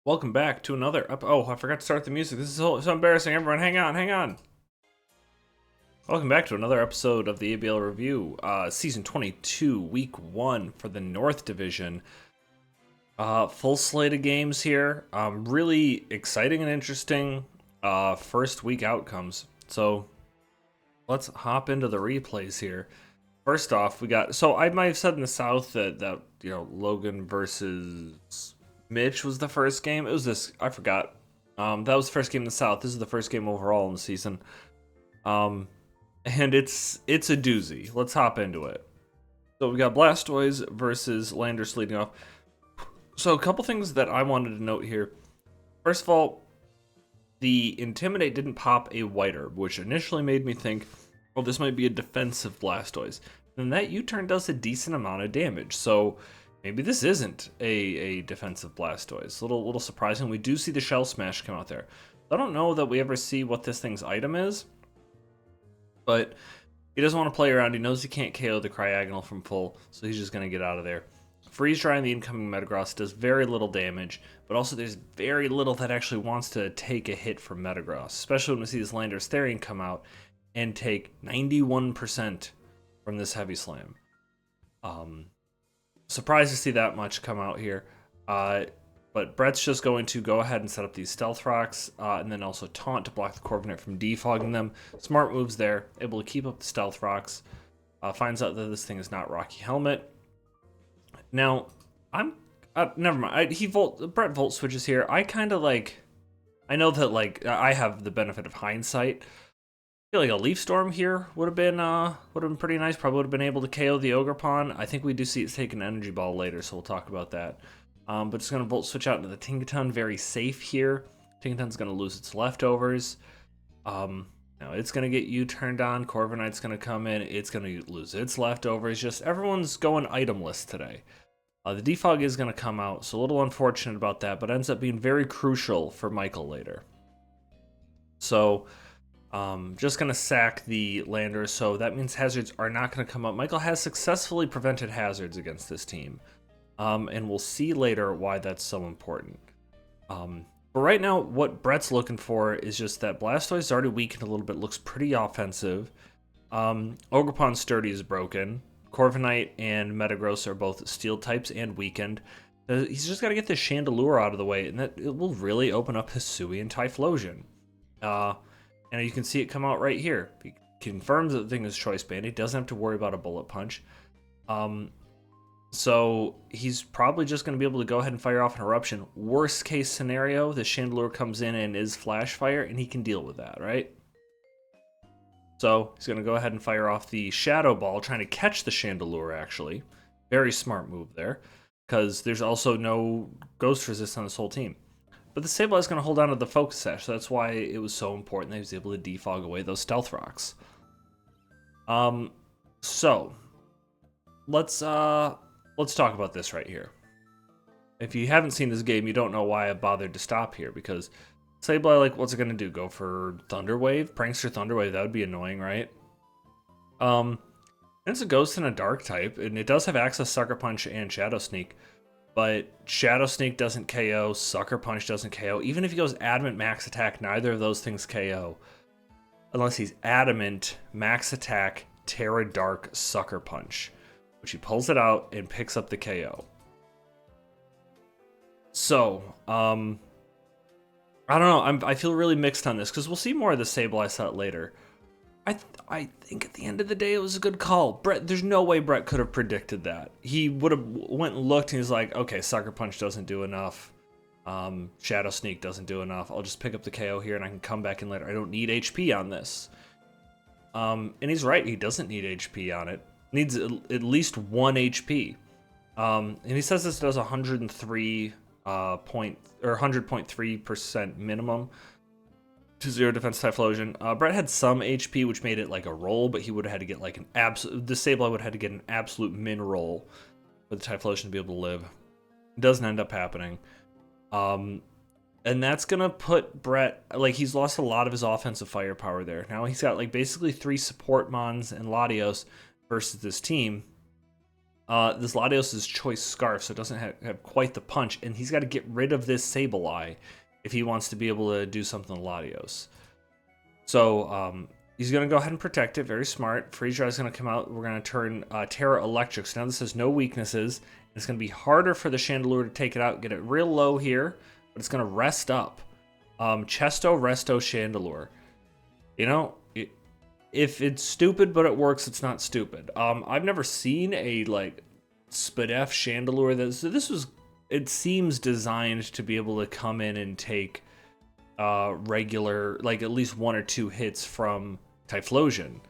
Welcome back to another oh, I forgot to start the music. This is so embarrassing. Everyone, hang on, hang on. Welcome back to another episode of the ABL review, season 22, week 1 for the North Division. Full slate of games here. Really exciting and interesting first week outcomes. So let's hop into the replays here. First off, we got, so I might have said in the South that Logan versus Mitch was the first game. It was this, I forgot. That was the first game in the South. This is the first game overall in the season. And it's a doozy. Let's hop into it. So we got Blastoise versus Landers leading off. So a couple things that I wanted to note here. First of all, the Intimidate didn't pop a White Herb, which initially made me think, oh, this might be a defensive Blastoise. And that U-turn does a decent amount of damage, so maybe this isn't a defensive Blastoise. A little surprising. We do see the Shell Smash come out there. I don't know that we ever see what this thing's item is, but he doesn't want to play around. He knows he can't KO the Cryogonal from full, so he's just going to get out of there. Freeze Dry on the incoming Metagross does very little damage, but also there's very little that actually wants to take a hit from Metagross, especially when we see this Landers Therian come out and take 91% from this Heavy Slam. Surprised to see that much come out here. But Brett's just going to go ahead and set up these Stealth Rocks, and then also Taunt to block the Corviknight from defogging them. Smart moves there, able to keep up the Stealth Rocks. Finds out that this thing is not Rocky Helmet. Now, never mind. Brett Volt switches here. I kind of like, I know that I have the benefit of hindsight. I feel like a Leaf Storm here would have been pretty nice. Probably would have been able to KO the Ogerpon. I think we do see it take an Energy Ball later, so we'll talk about that. But just going to Volt Switch out into the Tinkaton. Very safe here. Tinkaton's going to lose its leftovers. Now it's going to get U-turned on. Corviknight's going to come in. It's going to lose its leftovers. Just everyone's going itemless today. The Defog is going to come out, so a little unfortunate about that, but ends up being very crucial for Michael later. So just going to sack the Landers, so that means hazards are not going to come up. Michael has successfully prevented hazards against this team, and we'll see later why that's so important. But right now, what Brett's looking for is just that Blastoise is already weakened a little bit, looks pretty offensive. Ogerpon Sturdy is broken. Corviknight and Metagross are both Steel types and weakened. He's just got to get this Chandelure out of the way, and that it will really open up Hisui and Typhlosion. And you can see it come out right here. He confirms that the thing is Choice Band. He doesn't have to worry about a Bullet Punch. So he's probably just going to be able to go ahead and fire off an Eruption. Worst case scenario, the Chandelure comes in and is Flash Fire, and he can deal with that, right? So he's going to go ahead and fire off the Shadow Ball, trying to catch the Chandelure, actually. Very smart move there, because there's also no Ghost Resist on this whole team. But the Sableye is going to hold on to the Focus Sash, so that's why it was so important that he was able to defog away those Stealth Rocks. So let's talk about this right here. If you haven't seen this game, you don't know why I bothered to stop here, because Sableye, what's it going to do? Go for Thunder Wave? Prankster Thunder Wave, that would be annoying, right? It's a Ghost and a Dark type, and it does have access Sucker Punch and Shadow Sneak, but Shadow Sneak doesn't KO, Sucker Punch doesn't KO. Even if he goes Adamant Max Attack, neither of those things KO. Unless he's Adamant, Max Attack, Terra Dark, Sucker Punch, which he pulls it out and picks up the KO. So, I don't know. I feel really mixed on this, because we'll see more of the Sableye set later. I think at the end of the day, it was a good call. Brett, there's no way Brett could have predicted that. He would have went and looked, and he's like, okay, Sucker Punch doesn't do enough. Shadow Sneak doesn't do enough. I'll just pick up the KO here, and I can come back in later. I don't need HP on this. And he's right. He doesn't need HP on it. Needs at least 1 HP. And he says this does 100.3% minimum to 0 defense Typhlosion. Brett had some HP, which made it like a roll, but he would have had to get like an absolute. The Sableye would have had to get an absolute min roll for the Typhlosion to be able to live. It doesn't end up happening. And that's gonna put Brett, he's lost a lot of his offensive firepower there. Now he's got basically 3 support Mons and Latios versus this team. This Latios' choice scarf, so it doesn't have quite the punch, and he's got to get rid of this Sableye if he wants to be able to do something to Latios. So he's going to go ahead and protect it. Very smart. Freeze Dry is going to come out. We're going to turn Terra Electric. So now this has no weaknesses. It's going to be harder for the Chandelure to take it out. Get it real low here, but it's going to rest up. Chesto, Resto, Chandelure. You know, if it's stupid but it works, it's not stupid. I've never seen a like Spadef Chandelure this was, it seems designed to be able to come in and take regular, like at least 1 or 2 hits from Typhlosion,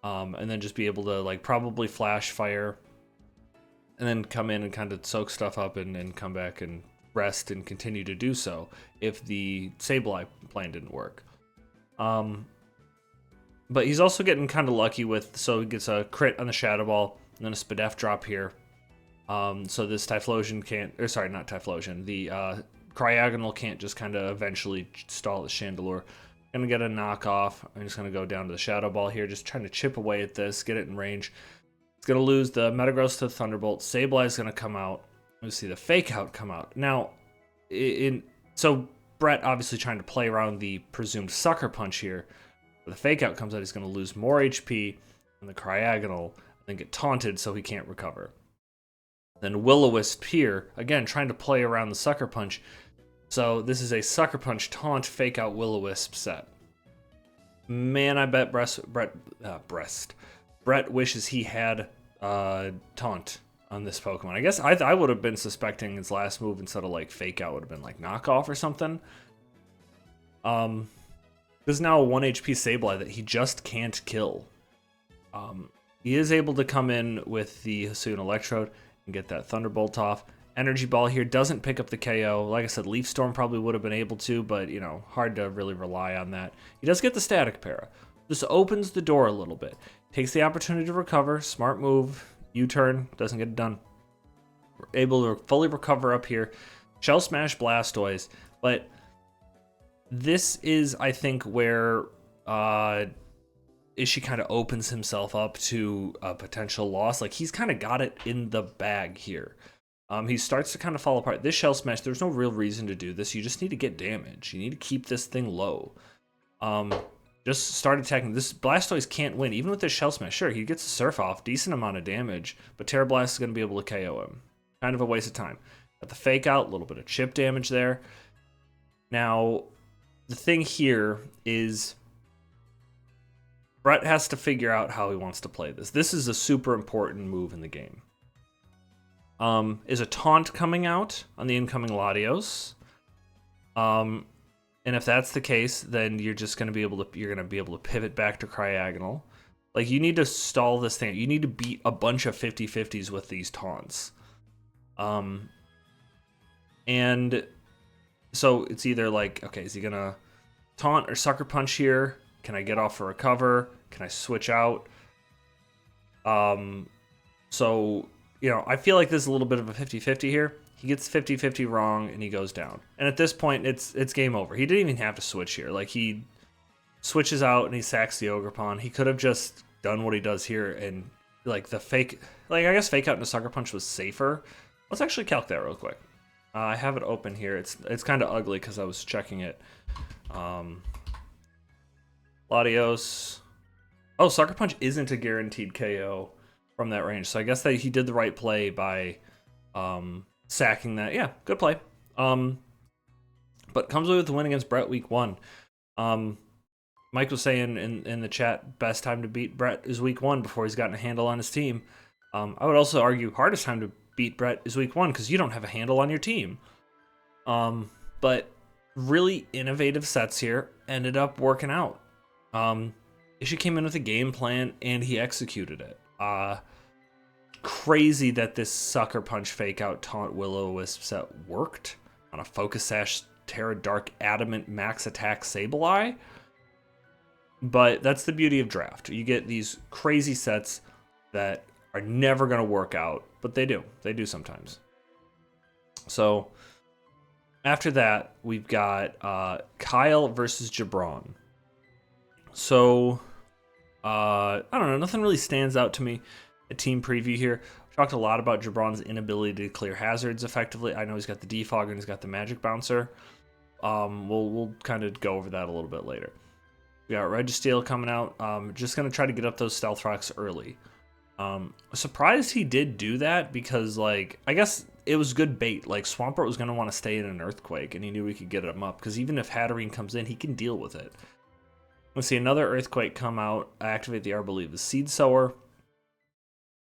and then just be able to like probably flash fire and then come in and kind of soak stuff up and come back and rest and continue to do so if the Sableye plan didn't work. But he's also getting kind of lucky with, so he gets a crit on the Shadow Ball, and then a Spadef drop here. So this Typhlosion can't, or sorry, not Typhlosion, the Cryogonal can't just kind of eventually stall the Chandelure. Gonna get a knockoff. I'm just gonna go down to the Shadow Ball here, just trying to chip away at this, get it in range. It's gonna lose the Metagross to the Thunderbolt. Sableye is gonna come out. Let's see the Fake Out come out. Now, so Brett obviously trying to play around the presumed Sucker Punch here. The Fake Out comes out, he's going to lose more HP on the Cryogonal, and then get taunted so he can't recover. Then Will-O-Wisp here, again, trying to play around the Sucker Punch. So this is a Sucker Punch taunt Fake Out Will-O-Wisp set. Man, I bet Brett wishes he had taunt on this Pokemon. I guess I would have been suspecting his last move instead of like Fake Out would have been like knockoff or something. There's now a 1 HP Sableye that he just can't kill. He is able to come in with the Hisuian Electrode and get that Thunderbolt off. Energy Ball here doesn't pick up the KO. Like I said, Leaf Storm probably would have been able to, but, you know, hard to really rely on that. He does get the Static Para. This opens the door a little bit. Takes the opportunity to recover. Smart move. U-turn. Doesn't get it done. We're able to fully recover up here. Shell Smash Blastoise. But this is, I think, where Ishii kind of opens himself up to a potential loss. Like, he's kind of got it in the bag here. He starts to kind of fall apart. This Shell Smash, there's no real reason to do this. You just need to get damage. You need to keep this thing low. Just start attacking. This Blastoise can't win. Even with this Shell Smash, sure, he gets a Surf off. Decent amount of damage. But Terra Blast is going to be able to KO him. Kind of a waste of time. Got the Fake Out. A little bit of chip damage there. Now, the thing here is Brett has to figure out how he wants to play this. This is a super important move in the game. Is a taunt coming out on the incoming Latios? And if that's the case, then you're just going to be able to pivot back to Cryogonal. Like, you need to stall this thing. You need to beat a bunch of 50-50s with these taunts. And so it's either like, okay, is he gonna taunt or Sucker Punch here? Can I get off a recover? Can I switch out? So, you know, I feel like this is a little bit of a 50-50 here. He gets 50-50 wrong and he goes down. And at this point, it's game over. He didn't even have to switch here. Like, he switches out and he sacks the Ogerpon. He could have just done what he does here and, like, the fake... Like, I guess Fake Out into Sucker Punch was safer. Let's actually calc that real quick. I have it open here. It's kind of ugly because I was checking it. Latios. Oh, Sucker Punch isn't a guaranteed KO from that range. So I guess that he did the right play by sacking that. Yeah, good play. But comes away with the win against Brett week 1. Mike was saying in the chat, best time to beat Brett is week 1 before he's gotten a handle on his team. I would also argue hardest time to beat Brett is week 1 because you don't have a handle on your team. But really innovative sets here ended up working out. Ishii came in with a game plan and he executed it. Crazy that this Sucker Punch Fake Out Taunt Will-O-Wisp set worked on a Focus Sash Terra Dark Adamant Max Attack Sableye. But that's the beauty of draft. You get these crazy sets that are never going to work out, but they do. They do sometimes. So after that, we've got Kyle versus Jabron. So I don't know. Nothing really stands out to me. A team preview here. Talked a lot about Jabron's inability to clear hazards effectively. I know he's got the defog and he's got the magic bouncer. We'll kind of go over that a little bit later. We got Registeel coming out. Just gonna try to get up those stealth rocks early. Surprised he did do that because, like, I guess it was good bait. Like, Swampert was gonna want to stay in an earthquake, and he knew he could get him up because even if Hatterene comes in, he can deal with it. Let's see another earthquake come out. Activate the Arboliva Seed Sower.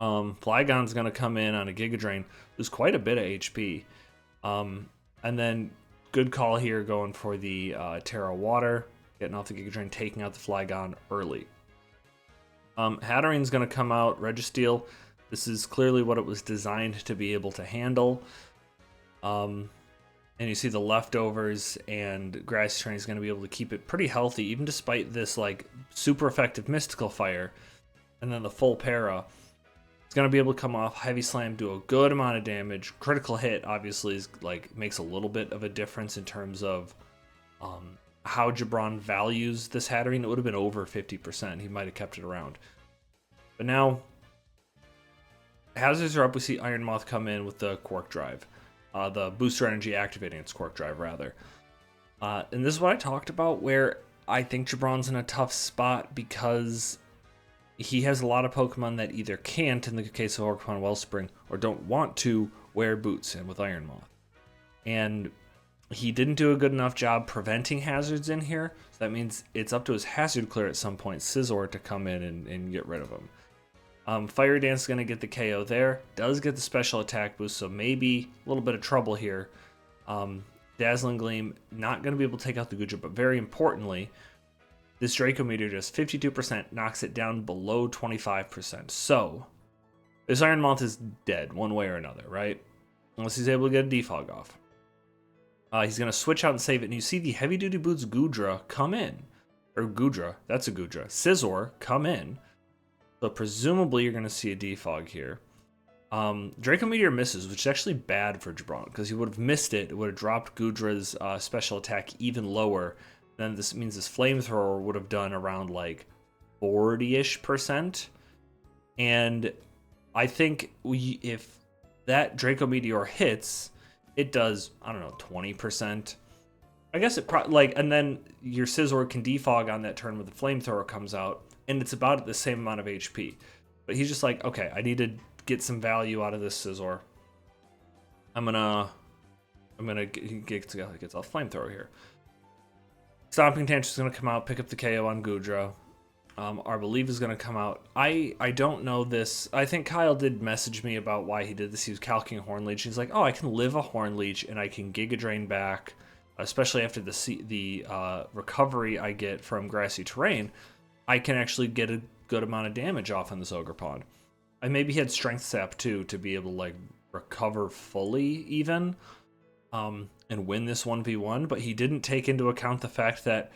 Flygon's gonna come in on a Giga Drain, who's quite a bit of HP. And then good call here going for the Terra Water, getting off the Giga Drain, taking out the Flygon early. Hatterene's going to come out, Registeel. This is clearly what it was designed to be able to handle. And you see the leftovers, and Grassy Terrain is going to be able to keep it pretty healthy, even despite this like super effective Mystical Fire. And then the full para. It's going to be able to come off, Heavy Slam, do a good amount of damage. Critical hit obviously is like makes a little bit of a difference in terms of how Jabron values this Hatterene. It would have been over 50%. He might have kept it around. But now, hazards are up. We see Iron Moth come in with the Quark Drive. The booster energy activating its Quark Drive, rather. And this is what I talked about, where I think Jabron's in a tough spot because he has a lot of Pokemon that either can't, in the case of Orcapon Wellspring, or don't want to wear boots in with Iron Moth. And he didn't do a good enough job preventing hazards in here, so that means it's up to his hazard clear at some point, Scizor, to come in and get rid of him. Fire Dance is going to get the KO there, does get the special attack boost, so maybe a little bit of trouble here. Dazzling Gleam, not going to be able to take out the Goodra, but very importantly, this Draco Meteor does 52%, knocks it down below 25%. So, this Iron Moth is dead one way or another, right? Unless he's able to get a defog off. He's going to switch out and save it, and you see the Heavy Duty Boots Goodra come in. Or Goodra, that's a Goodra. Scizor come in. So presumably you're going to see a defog here. Draco Meteor misses, which is actually bad for Jabron, because he would have missed it. It would have dropped Goodra's special attack even lower. Then this means this Flamethrower would have done around like 40-ish%. And I think if that Draco Meteor hits, it does, I don't know, 20%. I guess it and then your Scizor can defog on that turn where the Flamethrower comes out, and it's about the same amount of HP. But he's just like, okay, I need to get some value out of this Scizor. I'm gonna get off Flamethrower here. Stomping Tantrum is gonna come out, pick up the KO on Goodra. Arboliva is gonna come out. I don't know this. I think Kyle did message me about why he did this. He was calcing a Horn Leech. He's like, oh, I can live a Horn Leech and I can Giga Drain back, especially after the recovery I get from Grassy Terrain. I can actually get a good amount of damage off on this Ogerpon. And maybe he had Strength Sap too to be able to like recover fully even, and win this 1v1. But he didn't take into account the fact that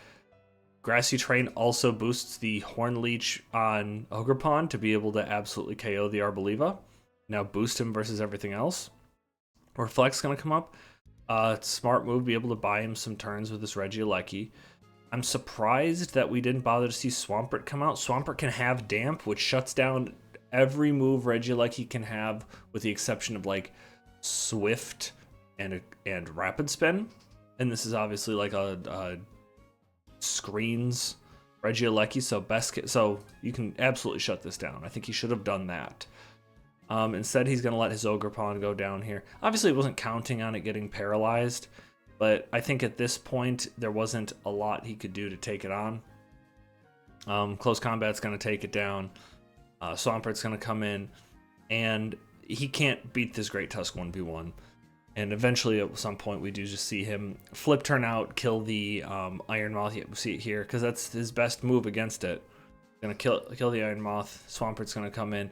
Grassy Terrain also boosts the Horn Leech on Ogerpon to be able to absolutely KO the Arboliva. Now boost him versus everything else. Reflect's gonna come up. Smart move, be able to buy him some turns with this Regieleki. I'm surprised that we didn't bother to see Swampert come out. Swampert can have Damp, which shuts down every move Regieleki can have, with the exception of like Swift and Rapid Spin. And this is obviously like a screens Regieleki, so you can absolutely shut this down. I think he should have done that. Instead, he's going to let his Ogerpon go down here. Obviously, he wasn't counting on it getting paralyzed, but I think at this point, there wasn't a lot he could do to take it on. Close Combat's going to take it down. Swampert's going to come in, and he can't beat this Great Tusk 1v1. And eventually, at some point, we do just see him flip turn out, kill the Iron Moth. Yeah, we see it here, because that's his best move against it. Going to kill the Iron Moth. Swampert's going to come in.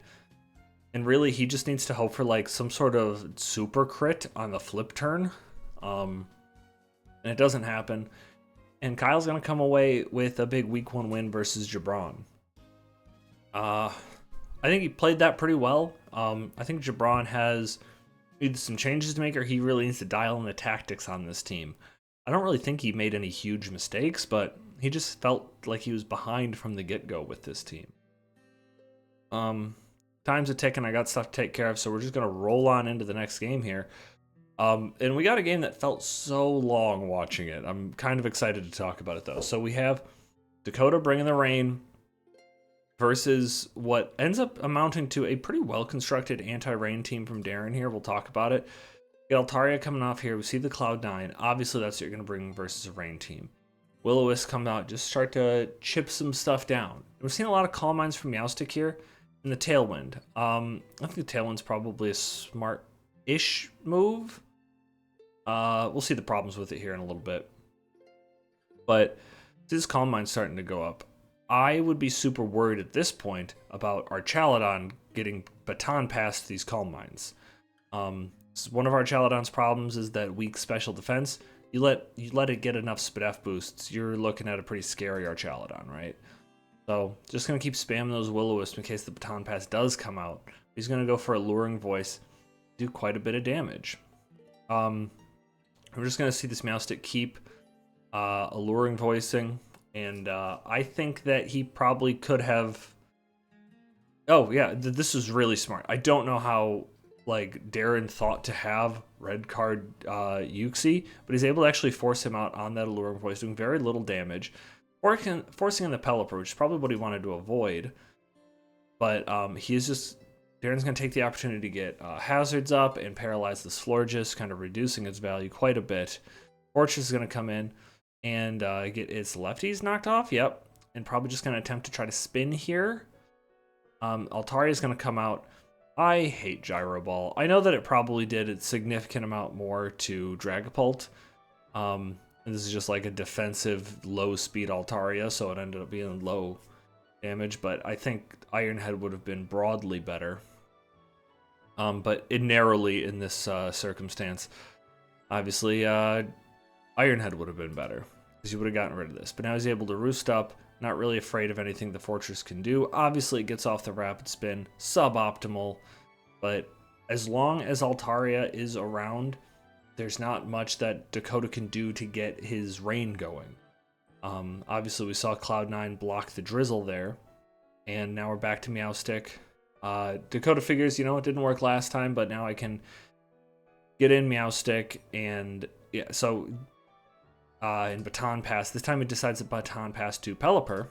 And really, he just needs to hope for like some sort of super crit on the flip turn. And it doesn't happen. And Kyle's going to come away with a big week 1 win versus Jabron. I think he played that pretty well. I think Jabron has either some changes to make, or he really needs to dial in the tactics on this team. I don't really think he made any huge mistakes, but he just felt like he was behind from the get-go with this team. time's a ticking. I got stuff to take care of, so we're just going to roll on into the next game here. And we got a game that felt so long watching it. I'm kind of excited to talk about it, though. So we have Dakota bringing the rain versus what ends up amounting to a pretty well-constructed anti-rain team from Darren here. We'll talk about it. We got Altaria coming off here. We see the Cloud9. Obviously, that's what you're going to bring versus a rain team. Will-O-Wisp come out, just start to chip some stuff down. We're seeing a lot of Calm Minds from Meowstic here in the Tailwind. I think the Tailwind's probably a smart-ish move. We'll see the problems with it here in a little bit. But this Calm Mind's starting to go up. I would be super worried at this point about our Chaladon getting baton past these Calm Minds. One of our Chaladon's problems is that weak special defense. You let it get enough Spadef boosts, you're looking at a pretty scary Archaladon, right? So just going to keep spamming those Will-O-Wisp in case the baton pass does come out. He's going to go for Alluring Voice, do quite a bit of damage. We're just going to see this Meowstic keep Alluring Voicing, and I think that he probably could have... Oh yeah, this was really smart. I don't know how like Darren thought to have red card Yuxi, but he's able to actually force him out on that Alluring Voice, doing very little damage, forcing in the Pelipper, which is probably what he wanted to avoid. But he's just... Darren's going to take the opportunity to get hazards up and paralyze this Florges, kind of reducing its value quite a bit. Fortress is going to come in and get its lefties knocked off, yep, and probably just going to attempt to try to spin here. Altaria is going to come out. I hate Gyro Ball. I know that it probably did a significant amount more to Dragapult. And this is just like a defensive low-speed Altaria, so it ended up being low damage, but I think Iron Head would have been broadly better. But narrowly in this circumstance, obviously Iron Head would have been better, because you would have gotten rid of this. But now he's able to roost up, not really afraid of anything the Fortress can do. Obviously, it gets off the Rapid Spin, suboptimal, but as long as Altaria is around, there's not much that Dakota can do to get his rain going. Obviously, we saw Cloud9 block the Drizzle there, and now we're back to Meowstic. Dakota figures, you know, it didn't work last time, but now I can get in Meowstic, and yeah, so... in Baton Pass. This time he decides to Baton Pass to Pelipper.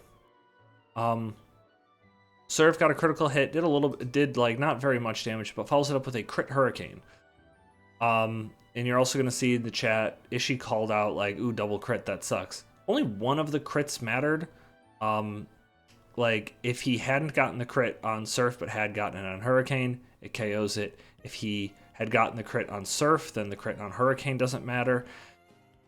Surf got a critical hit, did like not very much damage, but follows it up with a crit Hurricane. And you're also going to see in the chat, Ishii called out like, ooh, double crit, that sucks. Only one of the crits mattered. Like, if he hadn't gotten the crit on Surf but had gotten it on Hurricane, it KOs it. If he had gotten the crit on Surf, then the crit on Hurricane doesn't matter.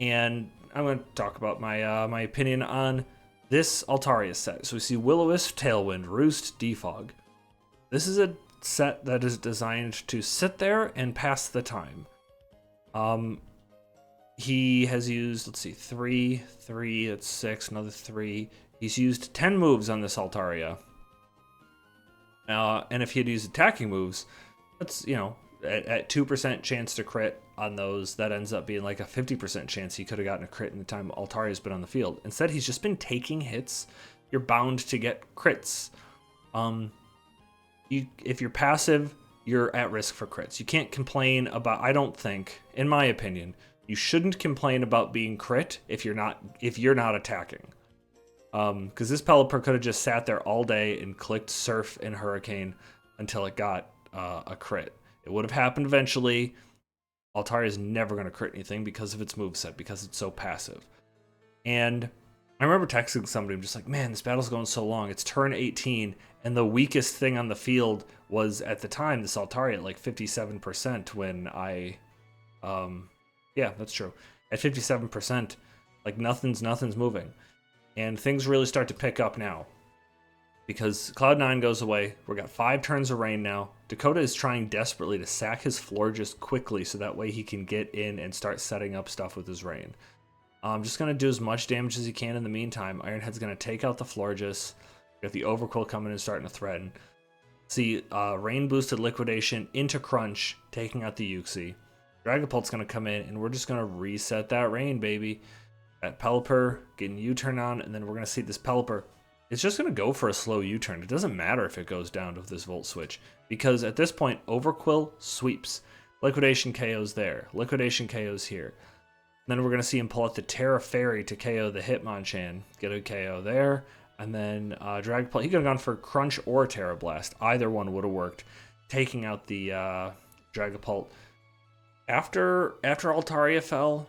And I'm going to talk about my my opinion on this Altaria set. So we see Will-O-Wisp, Tailwind, Roost, Defog. This is a set that is designed to sit there and pass the time. He has used, let's see, 3, that's 6, another 3. He's used 10 moves on this Altaria. And if he had used attacking moves, that's, you know, at 2% chance to crit on those, that ends up being like a 50% chance he could have gotten a crit in the time Altaria's been on the field. Instead, he's just been taking hits. You're bound to get crits. If you're passive, you're at risk for crits. You can't complain about, I don't think, in my opinion, you shouldn't complain about being crit if you're not attacking. Because this Pelipper could have just sat there all day and clicked Surf and Hurricane until it got a crit. It would have happened eventually. Altaria is never going to crit anything because of its moveset, because it's so passive. And I remember texting somebody, I'm just like, man, this battle's going so long. It's turn 18, and the weakest thing on the field was, at the time, this Altaria at like 57% when I... yeah, that's true. At 57%, like nothing's moving. And things really start to pick up now. Because Cloud9 goes away. We've got 5 turns of rain now. Dakota is trying desperately to sack his Florges quickly so that way he can get in and start setting up stuff with his rain. I'm just going to do as much damage as he can in the meantime. Ironhead's going to take out the Florges. Got the Overquill coming and starting to threaten. See, rain boosted Liquidation into Crunch, taking out the Yuxi. Dragapult's going to come in, and we're just going to reset that rain, baby. That Pelipper getting U-turn on, and then we're going to see this Pelipper it's just going to go for a slow U-turn. It doesn't matter if it goes down to this Volt Switch, because at this point, Overquill sweeps. Liquidation KO's there. Liquidation KO's here. Then we're going to see him pull out the Terra Fairy to KO the Hitmonchan. Get a KO there. And then Dragapult. He could have gone for Crunch or Terra Blast. Either one would have worked. Taking out the Dragapult. After Altaria fell,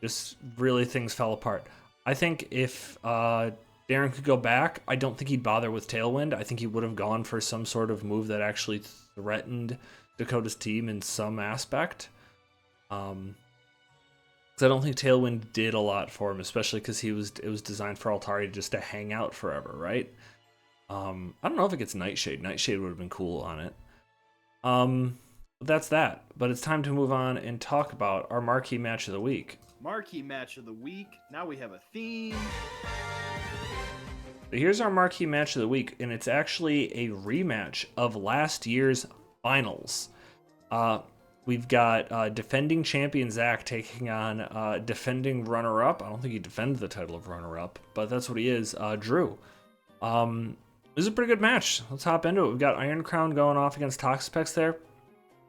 just really things fell apart. I think if Darren could go back, I don't think he'd bother with Tailwind. I think he would have gone for some sort of move that actually threatened Dakota's team in some aspect. Because I don't think Tailwind did a lot for him, especially because it was designed for Altaria just to hang out forever, right? I don't know if it gets Nightshade. Nightshade would have been cool on it. That's that. But it's time to move on and talk about our marquee match of the week. Marquee match of the week. Now we have a theme. But here's our marquee match of the week, and it's actually a rematch of last year's finals. We've got defending champion Zach taking on defending runner-up. I don't think he defended the title of runner-up, but that's what he is, Drew. This is a pretty good match. Let's hop into it. We've got Iron Crown going off against Toxapex there.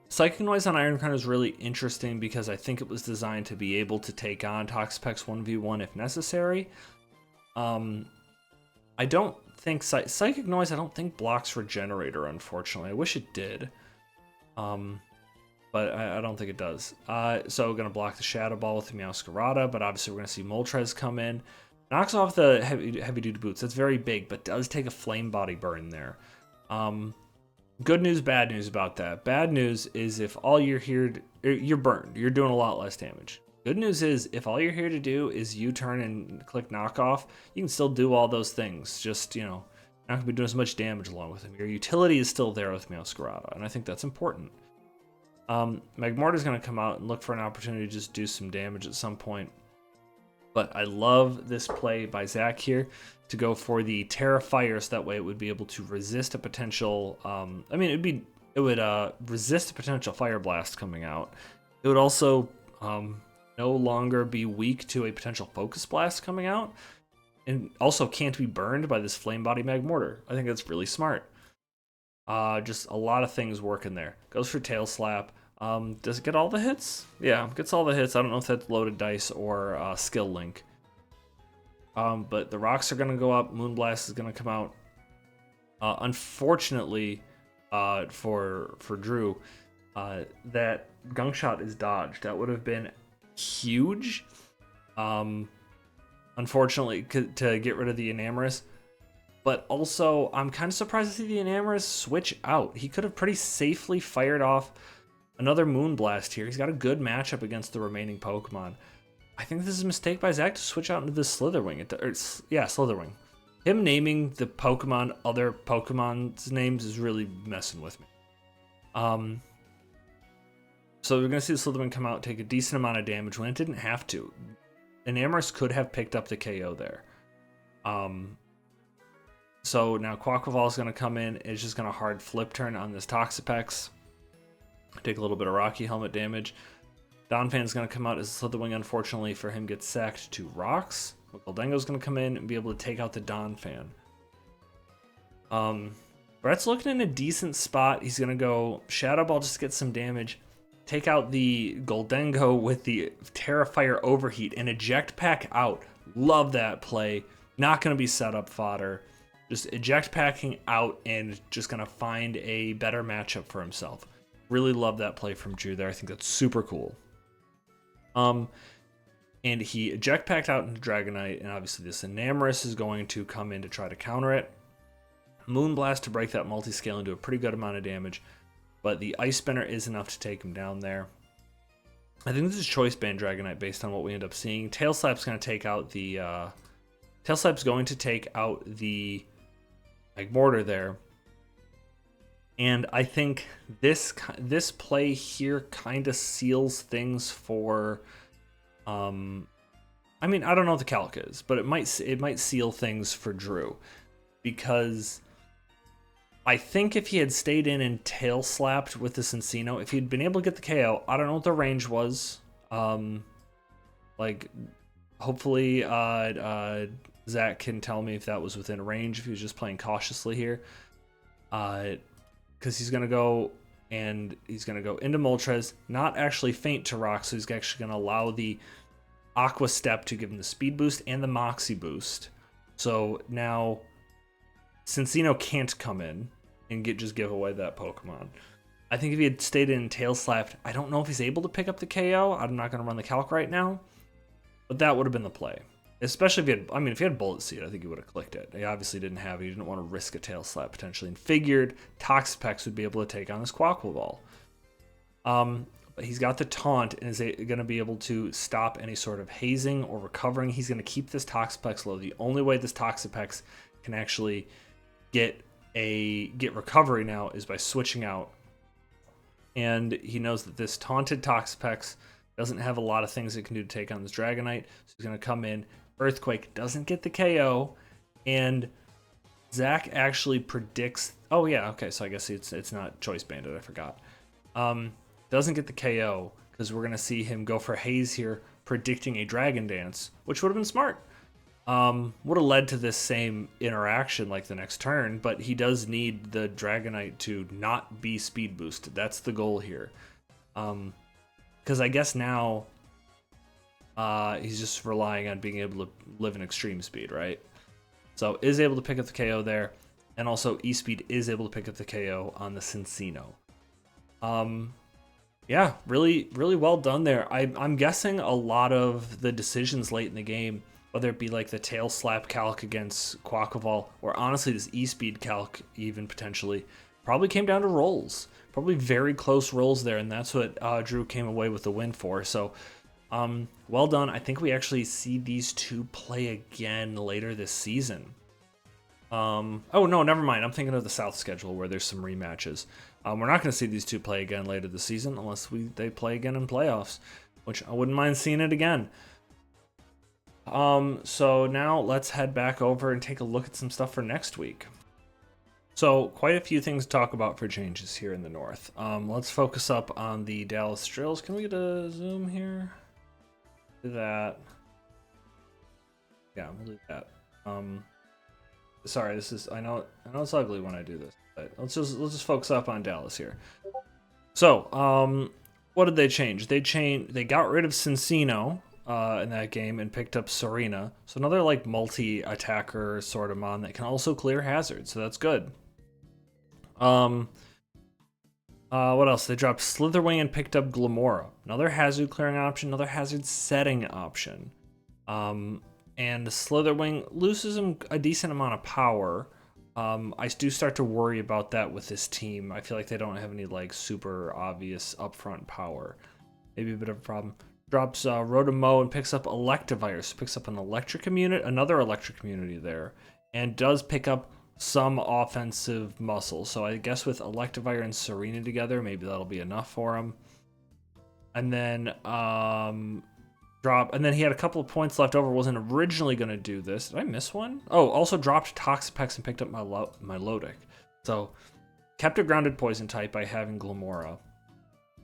Psychic Noise on Iron Crown is really interesting because I think it was designed to be able to take on Toxapex 1v1 if necessary. I don't think Psychic Noise, I don't think blocks Regenerator, unfortunately. I wish it did. But I don't think it does. So we're going to block the Shadow Ball with the Meowscarada, but obviously we're going to see Moltres come in. Knocks off the heavy duty boots. That's very big, but does take a Flame Body burn there. Good news, bad news about that. Bad news is if all you're here, you're burned. You're doing a lot less damage. Good news is if all you're here to do is U-turn and click knockoff, you can still do all those things. Just, not going to be doing as much damage along with him. Your utility is still there with Meowscarada, and I think that's important. Magmortar's going to come out and look for an opportunity to just do some damage at some point. But I love this play by Zach here to go for the Terra Fire, so that way it would be able to resist a potential, it would resist a potential Fire Blast coming out. It would also no longer be weak to a potential Focus Blast coming out, and also can't be burned by this Flame Body Magmortar. I think that's really smart. Just a lot of things working there. Goes for Tail Slap. Does it get all the hits? Yeah, gets all the hits. I don't know if that's loaded dice or skill link. But the rocks are going to go up. Moonblast is going to come out. Unfortunately, for Drew, that Gunk Shot is dodged. That would have been huge. Unfortunately, to get rid of the Enamorus. But also, I'm kind of surprised to see the Enamorus switch out. He could have pretty safely fired off another Moonblast here. He's got a good matchup against the remaining Pokemon. I think this is a mistake by Zach to switch out into the Slitherwing. Slitherwing. Him naming the Pokemon other Pokemon's names is really messing with me. So we're going to see the Slitherwing come out, take a decent amount of damage when it didn't have to. Enamorus could have picked up the KO there. So now Quaquaval is going to come in. It's just going to hard flip turn on this Toxapex. Take a little bit of Rocky Helmet damage. Donphan's going to come out as Slitherwing. Unfortunately for him, gets sacked to Rocks. Goldengo's going to come in and be able to take out the Donphan. Brett's looking in a decent spot. He's going to go Shadow Ball just to get some damage. Take out the Goldengo with the Terra Fire Overheat and eject pack out. Love that play. Not going to be setup fodder. Just eject packing out and just going to find a better matchup for himself. Really love that play from Drew there. I think that's super cool. And he eject packed out into Dragonite, and obviously this Enamorus is going to come in to try to counter it. Moonblast to break that multi-scale and do a pretty good amount of damage, but the Ice Spinner is enough to take him down there. I think this is Choice Band Dragonite based on what we end up seeing. Tail Slap's going to take out the Magmortar there. And I think this play here kind of seals things for, I don't know what the calc is, but it might seal things for Drew, because I think if he had stayed in and tail slapped with this Encino, if he'd been able to get the KO, I don't know what the range was. Hopefully, Zach can tell me if that was within range, if he was just playing cautiously here. Because he's going to go into Moltres, not actually feint to rock, so he's actually going to allow the Aqua Step to give him the speed boost and the Moxie boost. So now Cincino can't come in and give away that Pokemon. I think if he had stayed in Tail Slapped, I don't know if he's able to pick up the KO. I'm not going to run the calc right now, but that would have been the play. Especially if he had Bullet Seed, I think he would have clicked it. He obviously didn't have it. He didn't want to risk a Tail Slap potentially, and figured Toxapex would be able to take on this Quaquaval. But he's got the Taunt and is going to be able to stop any sort of hazing or recovering. He's going to keep this Toxapex low. The only way this Toxapex can actually get recovery now is by switching out. And he knows that this taunted Toxapex doesn't have a lot of things it can do to take on this Dragonite. So he's going to come in. Earthquake doesn't get the KO. And Zach actually predicts... Oh, yeah, okay, so I guess it's not Choice Bandit. I forgot. Doesn't get the KO because we're going to see him go for Haze here, predicting a Dragon Dance, which would have been smart. Would have led to this same interaction like the next turn, but he does need the Dragonite to not be speed boosted. That's the goal here. Because I guess now he's just relying on being able to live in extreme speed, right? So is able to pick up the KO there, and also E-Speed is able to pick up the KO on the Cincino. Yeah, really, really well done there. I'm guessing a lot of the decisions late in the game, whether it be like the Tail Slap calc against Quaquaval, or honestly this E-Speed calc even potentially, probably came down to rolls. Probably very close rolls there, and that's what Drew came away with the win for. So, well done. I think we actually see these two play again later this season. Oh, no, never mind. I'm thinking of the South schedule where there's some rematches. We're not going to see these two play again later this season unless they play again in playoffs, which I wouldn't mind seeing it again. So now let's head back over and take a look at some stuff for next week. So quite a few things to talk about for changes here in the North. Let's focus up on the Dallas Drills. Can we get a zoom here? Do that. Yeah, we'll do that. Sorry, I know it's ugly when I do this, but let's just focus up on Dallas here. So, what did they change? They got rid of Cincino in that game and picked up Serena. So another like multi-attacker sort of mon that can also clear hazards, so that's good. What else? They dropped Slitherwing and picked up Glamora. Another hazard clearing option, another hazard setting option. And Slitherwing loses him a decent amount of power. I do start to worry about that with this team. I feel like they don't have any like super obvious upfront power. Maybe a bit of a problem. Drops Rotomo and picks up Electivire. So picks up another electric immunity there. And does pick up some offensive muscle. So I guess with Electivire and Serena together, maybe that'll be enough for him. And then and then he had a couple of points left over. Wasn't originally going to do this. Did I miss one? Oh, also dropped Toxapex and picked up my Lodic. So kept a grounded poison type by having Glamora,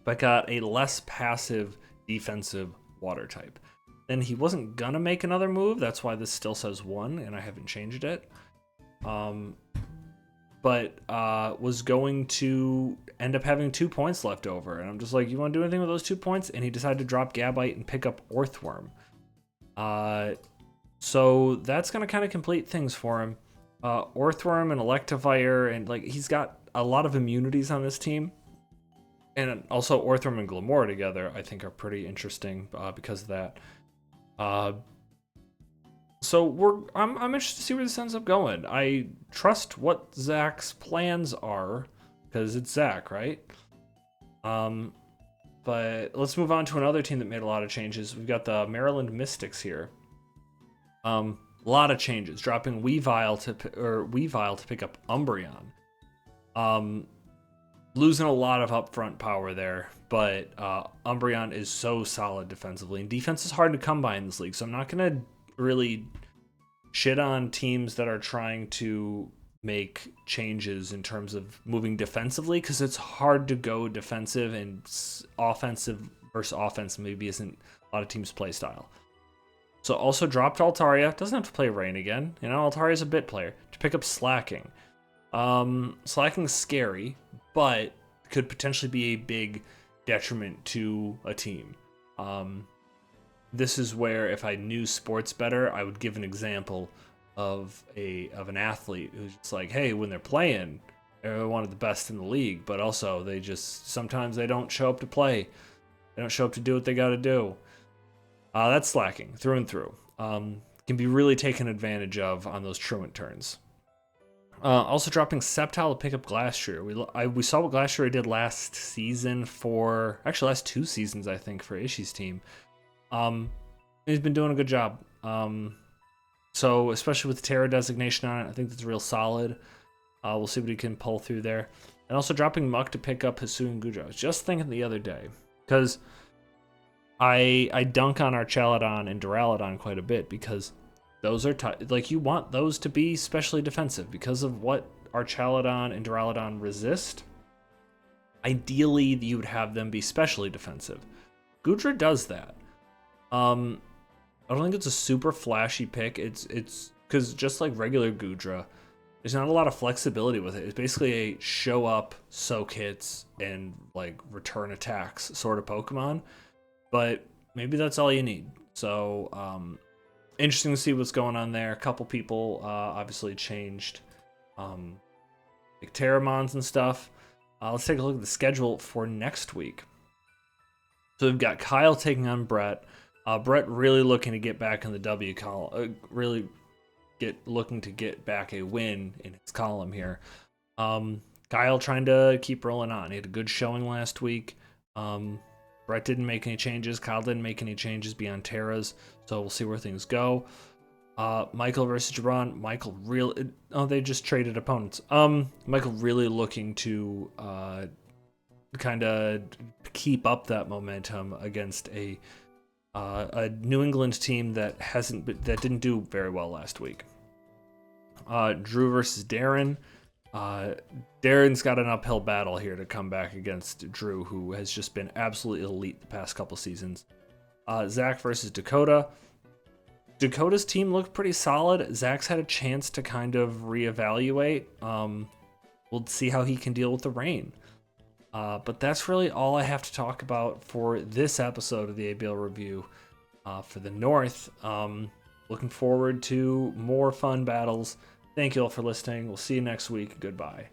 but got a less passive defensive water type. Then he wasn't gonna make another move. That's why this still says 1, and I haven't changed it. But was going to end up having 2 points left over. And I'm just like, you want to do anything with those 2 points? And he decided to drop Gabite and pick up Orthworm. So that's going to kind of complete things for him. Orthworm and Electivire, and like he's got a lot of immunities on this team. And also Orthworm and Glamora together, I think, are pretty interesting because of that. So I'm interested to see where this ends up going. I trust what Zach's plans are because it's Zach, right? But let's move on to another team that made a lot of changes. We've got the Maryland Mystics here. A lot of changes, dropping Weavile to pick up Umbreon. Losing a lot of upfront power there, but Umbreon is so solid defensively, and defense is hard to come by in this league. So I'm not gonna really shit on teams that are trying to make changes in terms of moving defensively, because it's hard to go defensive, and offensive versus offense maybe isn't a lot of teams' play style. So also dropped Altaria. Doesn't have to play Rain again. You know, Altaria's a bit player. To pick up Slacking. Slacking's scary, but could potentially be a big detriment to a team. This is where if I knew sports better, I would give an example of an athlete who's just like, hey, when they're playing, they're one of the best in the league, but also they just sometimes they don't show up to play. They don't show up to do what they got to do. That's Slacking through and through. Can be really taken advantage of on those truant turns. Also dropping Sceptile to pick up Glastrier. We saw what Glastrier did last season actually last 2 seasons, I think, for Ishii's team. He's been doing a good job. So especially with the Terra designation on it, I think that's real solid. We'll see what he can pull through there. And also dropping Muck to pick up Hisu and Gujo. I was just thinking the other day, because I dunk on our Chaladon and Duraludon quite a bit, because those are like, you want those to be specially defensive because of what our Chaladon and Duraludon resist. Ideally, you would have them be specially defensive. Goodra does that. I don't think it's a super flashy pick. It's because just like regular Goodra, there's not a lot of flexibility with it. It's basically a show up, soak hits, and like return attacks sort of Pokemon. But maybe that's all you need. So interesting to see what's going on there. A couple people obviously changed like Terramons and stuff. Let's take a look at the schedule for next week. So we've got Kyle taking on Brett. Brett really looking to get back in the W column. Looking to get back a win in his column here. Kyle trying to keep rolling on. He had a good showing last week. Brett didn't make any changes. Kyle didn't make any changes beyond Terra's. So we'll see where things go. Michael versus Jabron. Michael really... Oh, they just traded opponents. Michael really looking to kind of keep up that momentum against a New England team that didn't do very well last week. Drew versus Darren. Darren's got an uphill battle here to come back against Drew, who has just been absolutely elite the past couple seasons. Zach versus Dakota. Dakota's team looked pretty solid. Zach's had a chance to kind of reevaluate. We'll see how he can deal with the rain. But that's really all I have to talk about for this episode of the ABL review for the North. Looking forward to more fun battles. Thank you all for listening. We'll see you next week. Goodbye.